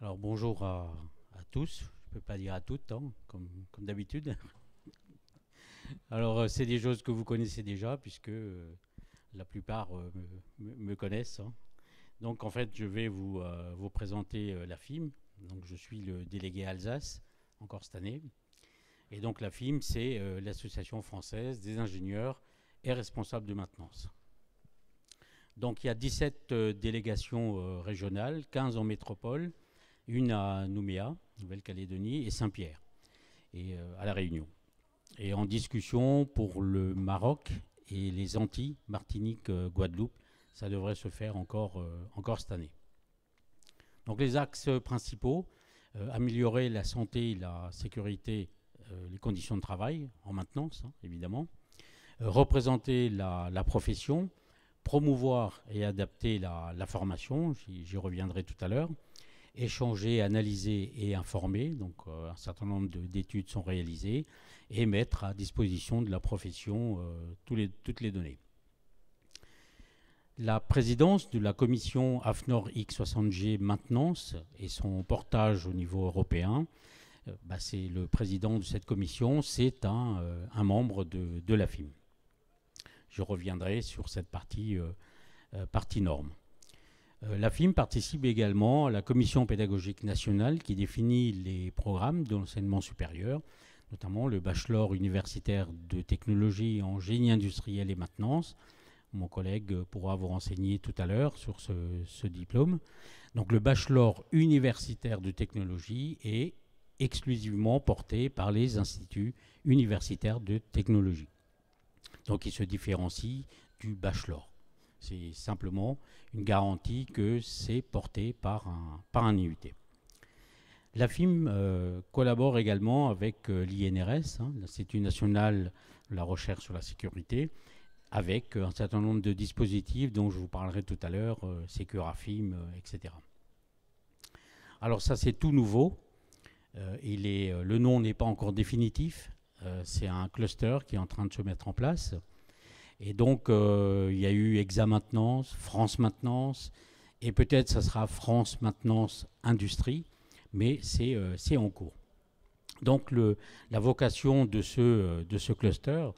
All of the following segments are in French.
Alors bonjour à tous, je ne peux pas dire à toutes, hein, comme d'habitude. Alors c'est des choses que vous connaissez déjà puisque la plupart me connaissent, hein. Donc en fait je vais vous présenter la FIM. Donc je suis le délégué Alsace encore cette année. Et donc la FIM c'est l'association française des ingénieurs et responsables de maintenance. Donc il y a 17 délégations régionales, 15 en métropole, une à Nouméa, Nouvelle-Calédonie, et Saint-Pierre, et à La Réunion. Et en discussion pour le Maroc et les Antilles, Martinique, Guadeloupe, ça devrait se faire encore cette année. Donc les axes principaux, améliorer la santé, la sécurité, les conditions de travail, en maintenance, hein, évidemment, représenter la profession, promouvoir et adapter la formation, j'y reviendrai tout à l'heure, échanger, analyser et informer. Donc un certain nombre d'études sont réalisées et mettre à disposition de la profession toutes les données. La présidence de la commission AFNOR X60G maintenance et son portage au niveau européen, c'est le président de cette commission, c'est un membre de la FIM. Je reviendrai sur cette partie norme. La FIM participe également à la commission pédagogique nationale qui définit les programmes de l'enseignement supérieur, notamment le bachelor universitaire de technologie en génie industriel et maintenance. Mon collègue pourra vous renseigner tout à l'heure sur ce diplôme. Donc le bachelor universitaire de technologie est exclusivement porté par les instituts universitaires de technologie. Donc il se différencie du bachelor. C'est simplement une garantie que c'est porté par un IUT. La FIM collabore également avec l'INRS, hein, l'Institut national de la recherche sur la sécurité, avec un certain nombre de dispositifs dont je vous parlerai tout à l'heure, Securafim, etc. Alors ça c'est tout nouveau. Le nom n'est pas encore définitif. C'est un cluster qui est en train de se mettre en place. Et donc, il y a eu EXA Maintenance, France Maintenance, et peut-être ça sera France Maintenance Industrie, mais c'est en cours. Donc, la vocation de ce cluster,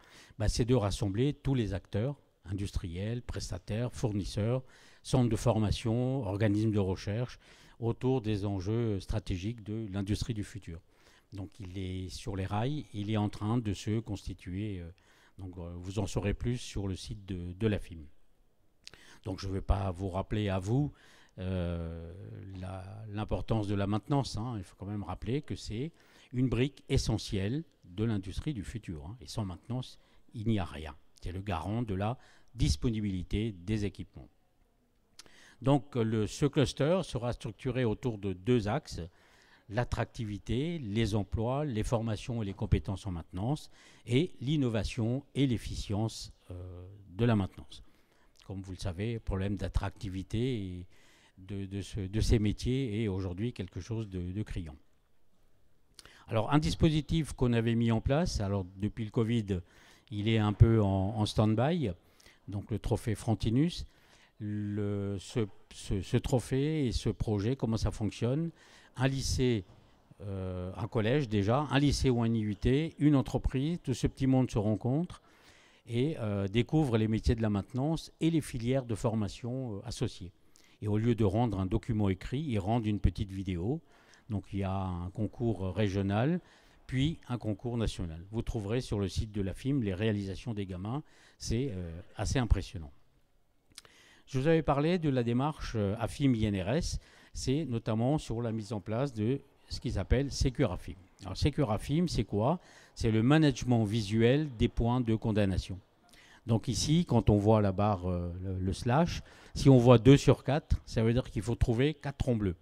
c'est de rassembler tous les acteurs, industriels, prestataires, fournisseurs, centres de formation, organismes de recherche, autour des enjeux stratégiques de l'industrie du futur. Donc, il est sur les rails, il est en train de se constituer. Donc vous en saurez plus sur le site de la FIM. Donc je ne vais pas vous rappeler à vous l'importance de la maintenance, hein. Il faut quand même rappeler que c'est une brique essentielle de l'industrie du futur, hein. Et sans maintenance, il n'y a rien. C'est le garant de la disponibilité des équipements. Donc ce cluster sera structuré autour de deux axes: l'attractivité, les emplois, les formations et les compétences en maintenance, et l'innovation et l'efficience de la maintenance. Comme vous le savez, le problème d'attractivité de ces métiers est aujourd'hui quelque chose de criant. Alors, un dispositif qu'on avait mis en place, alors depuis le Covid, il est un peu en stand-by, donc le trophée Frontinus. Ce trophée et ce projet, comment ça fonctionne? Un lycée, un collège déjà, un lycée ou un IUT, une entreprise, tout ce petit monde se rencontre et découvre les métiers de la maintenance et les filières de formation associées. Et au lieu de rendre un document écrit, ils rendent une petite vidéo. Donc il y a un concours régional, puis un concours national. Vous trouverez sur le site de la FIM les réalisations des gamins. C'est assez impressionnant. Je vous avais parlé de la démarche AFIM-INRS. C'est notamment sur la mise en place de ce qu'ils appellent Securafim. Alors Securafim, c'est quoi? C'est le management visuel des points de condamnation. Donc ici, quand on voit la barre, le slash, si on voit 2 sur 4, ça veut dire qu'il faut trouver 4 ronds bleus.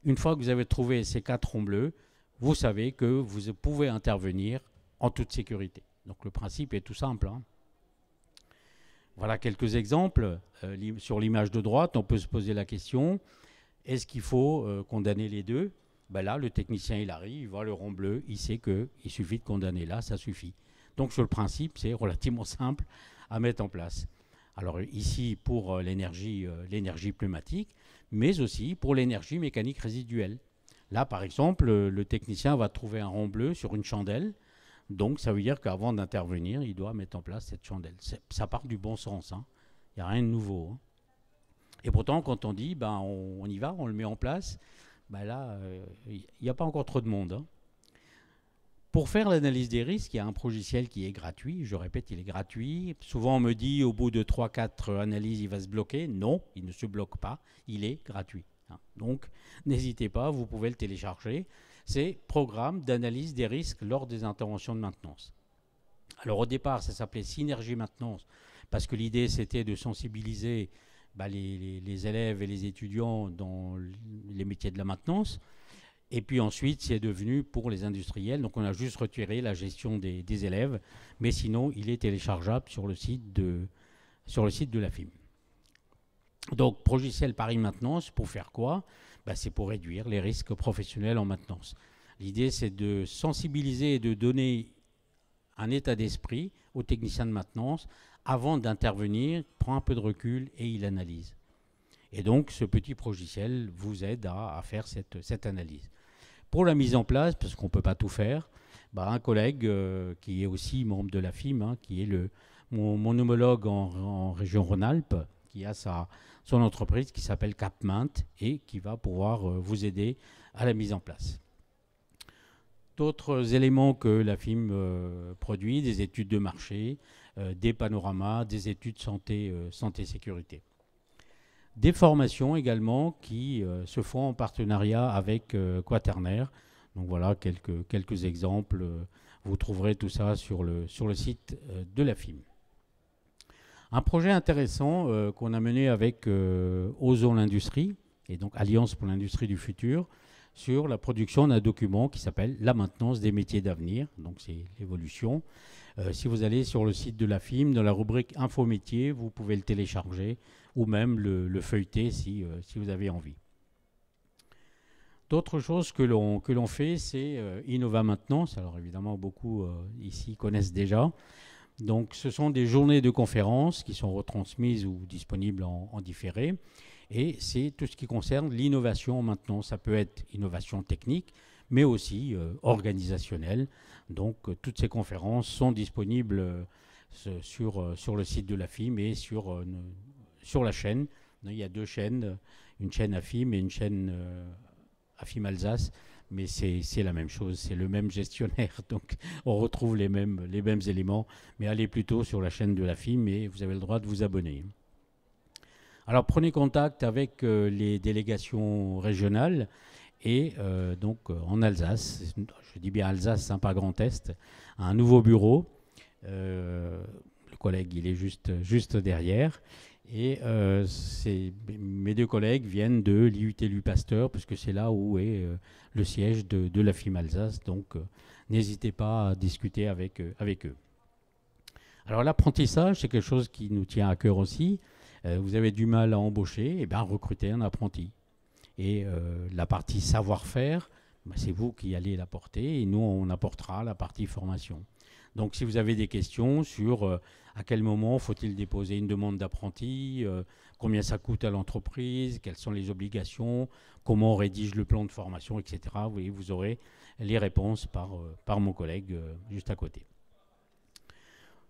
Une fois que vous avez trouvé ces 4 ronds bleus, vous savez que vous pouvez intervenir en toute sécurité. Donc le principe est tout simple, hein. Voilà quelques exemples. Sur l'image de droite, on peut se poser la question, est-ce qu'il faut condamner les deux? Là, le technicien, il arrive, il voit le rond bleu, il sait qu'il suffit de condamner là, ça suffit. Donc sur le principe, c'est relativement simple à mettre en place. Alors ici, pour l'énergie pneumatique, mais aussi pour l'énergie mécanique résiduelle. Là, par exemple, le technicien va trouver un rond bleu sur une chandelle. Donc, ça veut dire qu'avant d'intervenir, il doit mettre en place cette chandelle. Ça part du bon sens, hein. Il n'y a rien de nouveau, hein. Et pourtant, quand on dit, ben, on y va, on le met en place, ben là, il n'y a pas encore trop de monde, hein. Pour faire l'analyse des risques, il y a un logiciel qui est gratuit. Je répète, il est gratuit. Souvent, on me dit, au bout de 3-4 analyses, il va se bloquer. Non, il ne se bloque pas. Il est gratuit, hein. Donc, n'hésitez pas, vous pouvez le télécharger. C'est Programme d'analyse des risques lors des interventions de maintenance. Alors, au départ, ça s'appelait Synergie Maintenance, parce que l'idée, c'était de sensibiliser les élèves et les étudiants dans les métiers de la maintenance. Et puis ensuite, c'est devenu pour les industriels. Donc on a juste retiré la gestion des élèves. Mais sinon, il est téléchargeable sur le site de la FIM. Donc, Progiciel Paris Maintenance, pour faire quoi? C'est pour réduire les risques professionnels en maintenance. L'idée, c'est de sensibiliser et de donner un état d'esprit aux techniciens de maintenance avant d'intervenir, prend un peu de recul et il analyse. Et donc, ce petit progiciel vous aide à faire cette analyse. Pour la mise en place, parce qu'on ne peut pas tout faire, un collègue qui est aussi membre de la FIM, hein, qui est mon homologue en région Rhône-Alpes, qui a son entreprise qui s'appelle Capmaint et qui va pouvoir vous aider à la mise en place. D'autres éléments que la FIM produit, des études de marché, des panoramas, des études santé-sécurité. Des formations également qui se font en partenariat avec Quaternaire. Donc voilà quelques exemples. Vous trouverez tout ça sur le site de la FIM. Un projet intéressant qu'on a mené avec Osons l'Industrie, et donc Alliance pour l'Industrie du Futur, sur la production d'un document qui s'appelle La maintenance des métiers d'avenir. Donc c'est l'évolution. Si vous allez sur le site de la FIM, dans la rubrique Info métiers, vous pouvez le télécharger ou même le feuilleter si vous avez envie. D'autres choses que l'on fait, c'est Innova Maintenance. Alors évidemment, beaucoup ici connaissent déjà. Donc ce sont des journées de conférences qui sont retransmises ou disponibles en différé. Et c'est tout ce qui concerne l'innovation en maintenance. Ça peut être innovation technique, mais aussi organisationnelle. Donc toutes ces conférences sont disponibles sur le site de la FIM et sur la chaîne. Il y a deux chaînes, une chaîne AFIM et une chaîne AFIM Alsace, mais c'est la même chose, c'est le même gestionnaire, donc on retrouve les mêmes éléments, mais allez plutôt sur la chaîne de l'AFIM et vous avez le droit de vous abonner. Alors prenez contact avec les délégations régionales et donc en Alsace, je dis bien Alsace, hein, pas Grand Est, un nouveau bureau. Le collègue, il est juste derrière. Et mes deux collègues viennent de l'IUT Pasteur, parce que c'est là où est le siège de la FIM Alsace. Donc, n'hésitez pas à discuter avec eux. Alors, l'apprentissage, c'est quelque chose qui nous tient à cœur aussi. Vous avez du mal à embaucher, et bien, recrutez un apprenti. Et la partie savoir-faire, c'est vous qui allez l'apporter, et nous, on apportera la partie formation. Donc, si vous avez des questions sur à quel moment faut-il déposer une demande d'apprenti, combien ça coûte à l'entreprise, quelles sont les obligations, comment on rédige le plan de formation, etc., vous aurez les réponses par mon collègue juste à côté.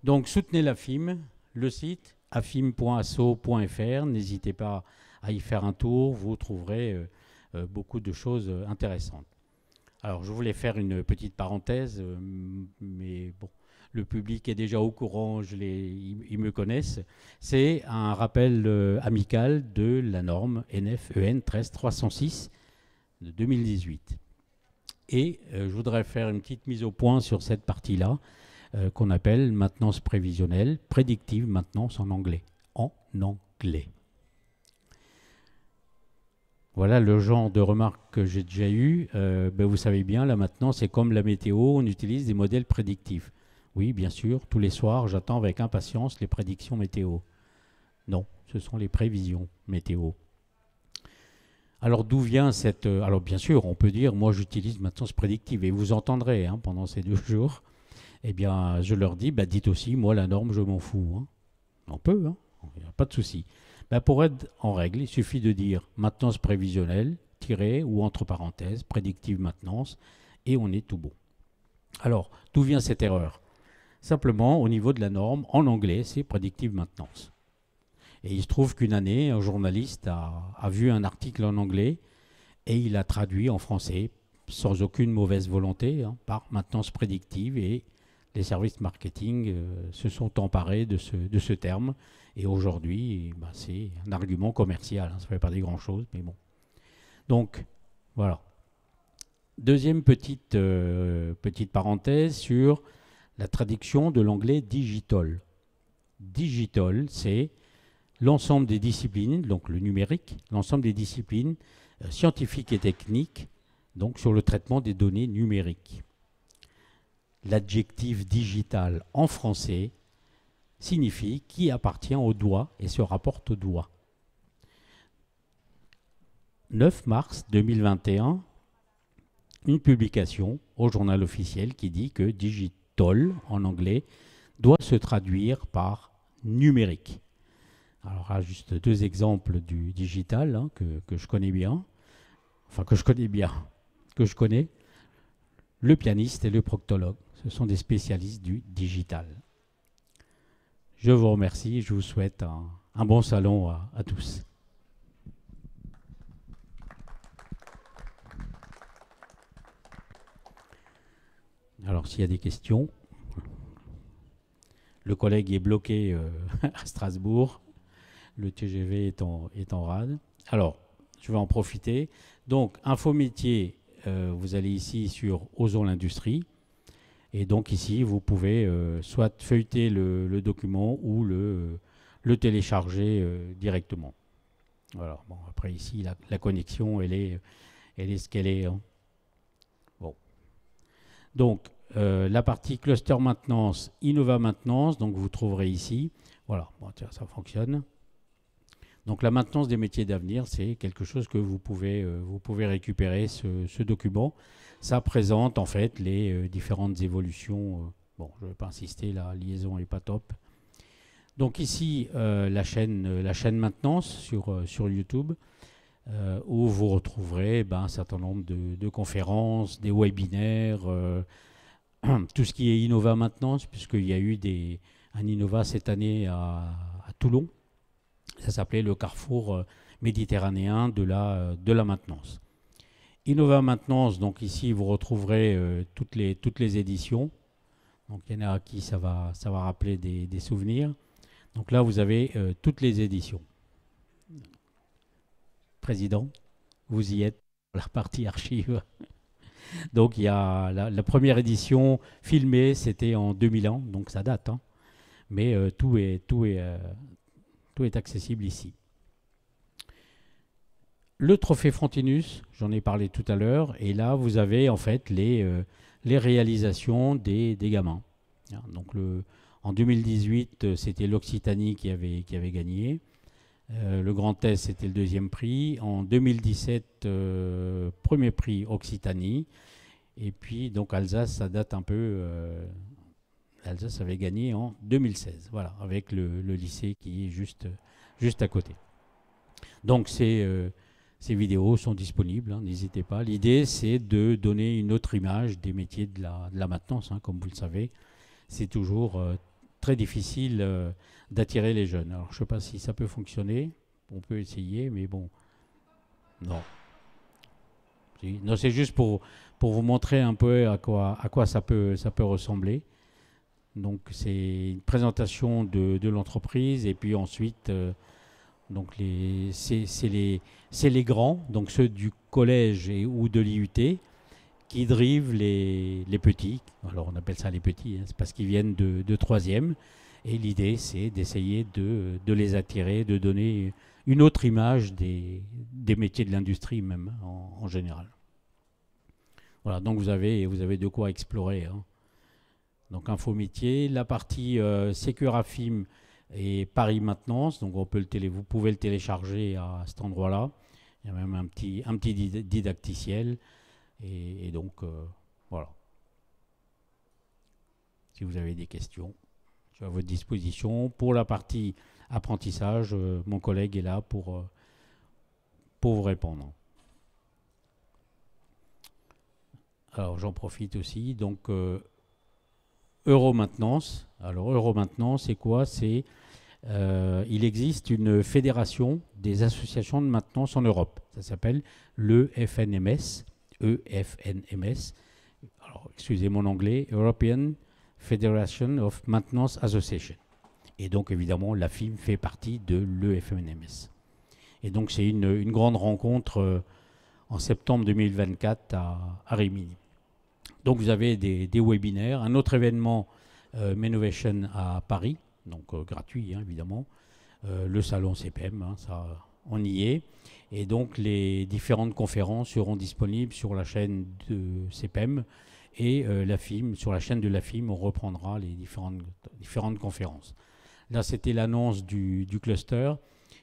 Donc, soutenez la FIM, le site afim.asso.fr. N'hésitez pas à y faire un tour, vous trouverez beaucoup de choses intéressantes. Alors, je voulais faire une petite parenthèse, mais bon, le public est déjà au courant, ils me connaissent. C'est un rappel amical de la norme NF-EN 13306 de 2018. Et je voudrais faire une petite mise au point sur cette partie-là, qu'on appelle maintenance prévisionnelle, prédictive maintenance en anglais. En anglais. Voilà le genre de remarques que j'ai déjà eues. Vous savez bien, là maintenant, c'est comme la météo, on utilise des modèles prédictifs. Oui, bien sûr, tous les soirs, j'attends avec impatience les prédictions météo. Non, ce sont les prévisions météo. Alors d'où vient cette... Alors bien sûr, on peut dire, moi j'utilise maintenance prédictive, et vous entendrez pendant ces 2 jours, eh bien je leur dis, dites aussi, moi la norme, je m'en fous. On peut, il n'y a pas de souci. Pour être en règle, il suffit de dire maintenance prévisionnelle, tiret ou entre parenthèses, predictive maintenance, et on est tout bon. Alors, d'où vient cette erreur? Simplement, au niveau de la norme, en anglais, c'est predictive maintenance. Et il se trouve qu'une année, un journaliste a vu un article en anglais et il a traduit en français, sans aucune mauvaise volonté, par maintenance prédictive, et les services marketing se sont emparés de ce terme. Et aujourd'hui, c'est un argument commercial. Ça ne fait pas des grands-choses, mais bon. Donc, voilà. Deuxième petite parenthèse sur la traduction de l'anglais digital. Digital, c'est l'ensemble des disciplines, donc le numérique, l'ensemble des disciplines scientifiques et techniques, donc sur le traitement des données numériques. L'adjectif digital en français signifie qui appartient au doigt et se rapporte au doigt. 9 mars 2021, une publication au journal officiel qui dit que digital, en anglais, doit se traduire par numérique. Alors, là, juste deux exemples du digital que je connais bien. Enfin, que je connais. Le pianiste et le proctologue. Ce sont des spécialistes du digital. Je vous remercie et je vous souhaite un bon salon à tous. Alors, s'il y a des questions, le collègue est bloqué à Strasbourg. Le TGV est en rade. Alors, je vais en profiter. Donc, info métier, vous allez ici sur Osons l'industrie. Et donc ici, vous pouvez soit feuilleter le document ou le télécharger directement. Voilà. Bon, après ici, la connexion, elle est ce qu'elle est. Bon. Donc, la partie cluster maintenance, Innova maintenance, donc vous trouverez ici. Voilà, bon, tiens, ça fonctionne. Donc la maintenance des métiers d'avenir, c'est quelque chose que vous pouvez récupérer, ce document. Ça présente en fait les différentes évolutions. Bon, je ne vais pas insister, la liaison n'est pas top. Donc ici, la chaîne maintenance sur YouTube, où vous retrouverez un certain nombre de conférences, des webinaires, tout ce qui est Innova maintenance, puisqu'il y a eu un Innova cette année à Toulon. Ça s'appelait le carrefour méditerranéen de la maintenance. Innova maintenance, donc ici vous retrouverez toutes les éditions. Donc il y en a à qui ça va rappeler des souvenirs. Donc là vous avez toutes les éditions. Président, vous y êtes pour la partie archive. Donc il y a la première édition filmée, c'était en 2001, donc ça date. Mais tout est accessible ici. Le trophée Frontinus, j'en ai parlé tout à l'heure, et là vous avez en fait les réalisations des gamins. Donc en 2018, c'était l'Occitanie qui avait gagné. Le Grand Est, c'était le deuxième prix. En 2017, premier prix Occitanie. Et puis donc Alsace, ça date un peu. Alsace avait gagné en 2016, voilà, avec le lycée qui est juste à côté. Donc ces vidéos sont disponibles, n'hésitez pas. L'idée, c'est de donner une autre image des métiers de la maintenance, comme vous le savez. C'est toujours très difficile d'attirer les jeunes. Alors, je ne sais pas si ça peut fonctionner. On peut essayer, mais bon, non. Non, c'est juste pour vous montrer un peu à quoi ça peut ressembler. Donc c'est une présentation de l'entreprise, et puis ensuite donc c'est les grands, donc ceux du collège ou de l'IUT, qui drivent les petits. Alors on appelle ça les petits, c'est parce qu'ils viennent de troisième, et l'idée c'est d'essayer de les attirer, de donner une autre image des métiers de l'industrie même en général. Voilà, donc vous avez de quoi explorer. Donc info métier, la partie Securafim et Paris Maintenance, donc vous pouvez le télécharger à cet endroit-là. Il y a même un petit didacticiel, et donc voilà. Si vous avez des questions, je suis à votre disposition. Pour la partie apprentissage, mon collègue est là pour vous répondre. Alors j'en profite aussi. Donc Euromaintenance. Alors Euromaintenance, c'est quoi? Il existe une fédération des associations de maintenance en Europe. Ça s'appelle le FNMS. EFNMS. Alors excusez mon anglais. European Federation of Maintenance Association. Et donc évidemment la FIM fait partie de l'EFNMS. Et donc c'est une grande rencontre en septembre 2024 à Rimini. Donc vous avez des webinaires, un autre événement Menovation à Paris, donc gratuit hein, évidemment, le salon CPM, hein, ça, on y est. Et donc les différentes conférences seront disponibles sur la chaîne de CPM et la FIM, sur la chaîne de la FIM, on reprendra les différentes conférences. Là, c'était l'annonce du cluster.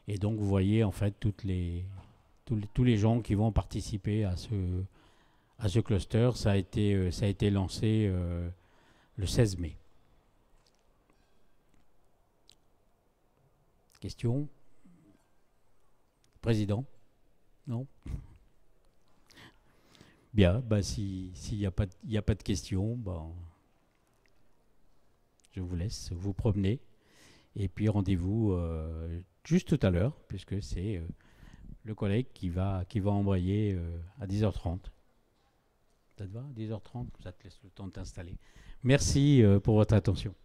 Et donc, vous voyez, en fait, tous les gens qui vont participer à ce cluster. Ça a été lancé le 16 mai. Question? Président? Non? Bien, bah, s'il n'y a pas de questions, bah, je vous laisse vous promener. Et puis rendez-vous juste tout à l'heure, puisque c'est le collègue qui va embrayer à 10h30. Ça te va, 10h30? Ça te laisse le temps de t'installer. Merci pour votre attention.